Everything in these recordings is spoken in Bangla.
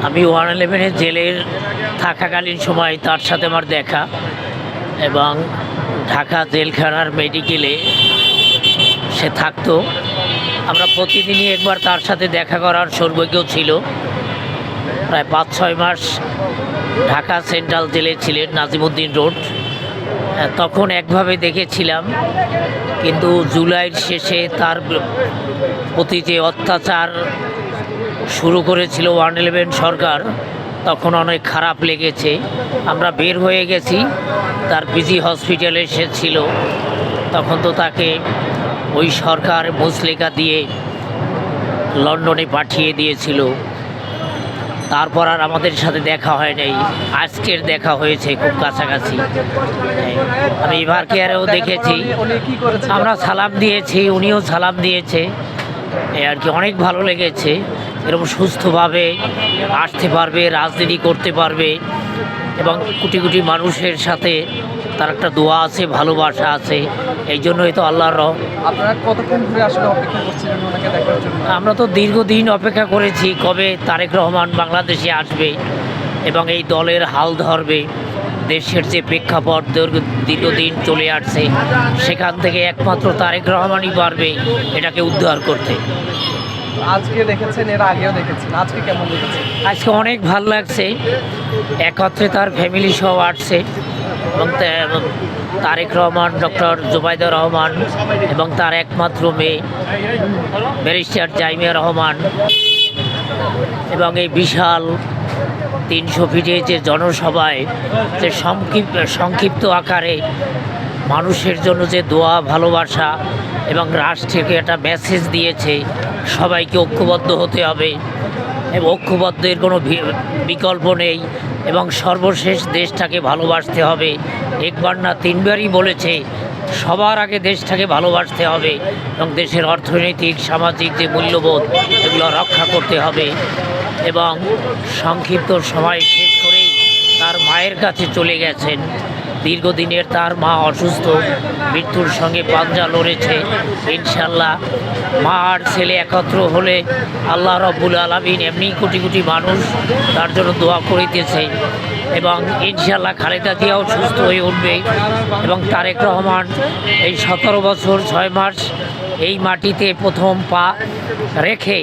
আমি 111-এ জেলের থাকাকালীন সময় তার সাথে আমার দেখা, এবং ঢাকা জেলখানার মেডিকেলে সে থাকতো। আমরা প্রতিদিনই একবার তার সাথে দেখা করার সৌভাগ্য ছিল। প্রায় 5-6 মাস ঢাকা সেন্ট্রাল জেলে ছিলেন, নাজিমুদ্দিন রোড। তখন একভাবে দেখেছিলাম, কিন্তু জুলাইয়ের শেষে তার প্রতি যে অত্যাচার শুরু করেছিল 111 সরকার, তখন অনেক খারাপ লেগেছে। আমরা বের হয়ে গেছি, তার পিজি হসপিটালে সে ছিল। তখন তো তাকে ওই সরকার মুচলেকা দিয়ে লন্ডনে পাঠিয়ে দিয়েছিল। তারপর আর আমাদের সাথে দেখা হয় নাই। আজকের দেখা হয়েছে খুব কাছাকাছি। আমি এবার কেয়ারেও দেখেছি, আমরা সালাম দিয়েছি, উনিও সালাম দিয়েছে। আর কি অনেক ভালো লেগেছে। এরকম সুস্থভাবে আসতে পারবে, রাজনীতি করতে পারবে, এবং কোটি কোটি মানুষের সাথে তার একটা দোয়া আছে, ভালোবাসা আছে। এই জন্যই তো আল্লাহর আপনারা কতক্ষণ ধরে আসলে অপেক্ষা করছিলেন ওনাকে দেখার জন্য? আমরা তো দীর্ঘদিন অপেক্ষা করেছি কবে তারেক রহমান বাংলাদেশে আসবে এবং এই দলের হাল ধরবে। দেশের যে প্রেক্ষাপট দীর্ঘদিন চলে আসছে, সেখান থেকে একমাত্র তারেক রহমানই পারবে এটাকে উদ্ধার করতে। আজকে দেখেছেন, এর আগেও দেখেছেন, আজকে কেমন দেখেছেন? আজকে অনেক ভালো লাগছে, একত্রে তার ফ্যামিলি সহ আসছে, এবং তারেক রহমান, ডক্টর জুবাইদুর রহমান এবং তার একমাত্র মেয়ে ব্যারিস্টার জাইমিয়া রহমান, এবং এই বিশাল 300 ফিটে যে জনসভায় যে সংক্ষিপ্ত আকারে মানুষের জন্য যে দোয়া, ভালোবাসা এবং রাষ্ট্রকে একটা মেসেজ দিয়েছে, সবাইকে ঐক্যবদ্ধ হতে হবে এবং ঐক্যবদ্ধের কোনো বিকল্প নেই, এবং সর্বশেষ দেশটাকে ভালোবাসতে হবে। একবার না 3বারই বলেছে সবার আগে দেশটাকে ভালোবাসতে হবে এবং দেশের অর্থনৈতিক, সামাজিক যে মূল্যবোধ, এগুলো রক্ষা করতে হবে। এবং সংক্ষিপ্ত সময় শেষ করেই তার মায়ের কাছে চলে গেছেন। দীর্ঘদিনের তার মা অসুস্থ, মৃত্যুর সঙ্গে পাঞ্জা লড়েছে। ইনশাল্লাহ মা আর ছেলে একত্র হলে আল্লাহ রাব্বুল আলামিন এমনি কোটি কোটি মানুষ তার জন্য দোয়া করিতেছে, এবং ইনশাল্লাহ খালেদা জিয়াও সুস্থ হয়ে উঠবে। এবং তারেক রহমান এই 17 বছর 6 মাস এই মাটিতে প্রথম পা রেখে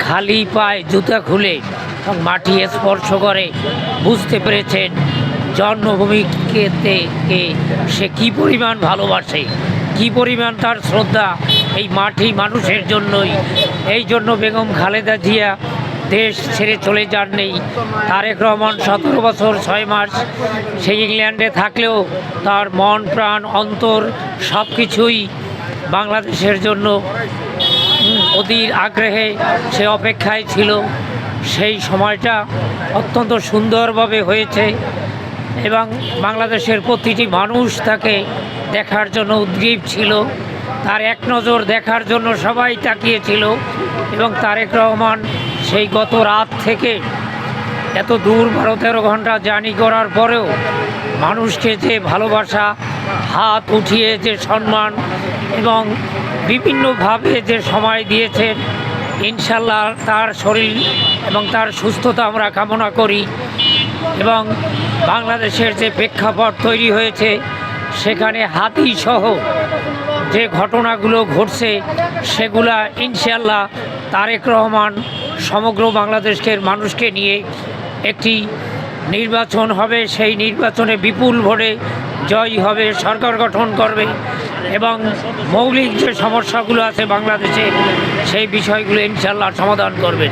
খালি পায়ে জুতা খুলে এবং মাটি স্পর্শ করে বুঝতে পেরেছেন জন্মভূমিকে সে কী পরিমাণ ভালোবাসে, কী পরিমাণ তার শ্রদ্ধা এই মাটি মানুষের জন্যই। এই জন্য বেগম খালেদা জিয়া দেশ ছেড়ে চলে যাননি। তারেক রহমান 17 বছর 6 মাস সেই ইংল্যান্ডে থাকলেও তার মন, প্রাণ, অন্তর সব কিছুই বাংলাদেশের জন্য অধীর আগ্রহে সে অপেক্ষায় ছিল। সেই সময়টা অত্যন্ত সুন্দরভাবে হয়েছে, এবং বাংলাদেশের প্রতিটি মানুষ তাকে দেখার জন্য উদ্গ্রীব ছিল। তার এক নজর দেখার জন্য সবাই তাকিয়েছিল, এবং তারেক রহমান সেই গত রাত থেকে এত দূর 12-13 ঘন্টা জার্নি করার পরেও মানুষকে যে ভালোবাসা, হাত উঠিয়ে যে সম্মান এবং বিভিন্নভাবে যে সময় দিয়েছেন, ইনশাল্লাহ তার শরীর এবং তার সুস্থতা আমরা কামনা করি। এবং বাংলাদেশের যে প্রেক্ষাপট তৈরি হয়েছে, সেখানে হাতিসহ যে ঘটনাগুলো ঘটছে, সেগুলা ইনশাল্লাহ তারেক রহমান সমগ্র বাংলাদেশের মানুষকে নিয়ে একটি নির্বাচন হবে, সেই নির্বাচনে বিপুল ভোটে জয় হবে, সরকার গঠন করবে, এবং মৌলিক যে সমস্যাগুলো আছে বাংলাদেশে, সেই বিষয়গুলো ইনশাল্লাহ সমাধান করবেন।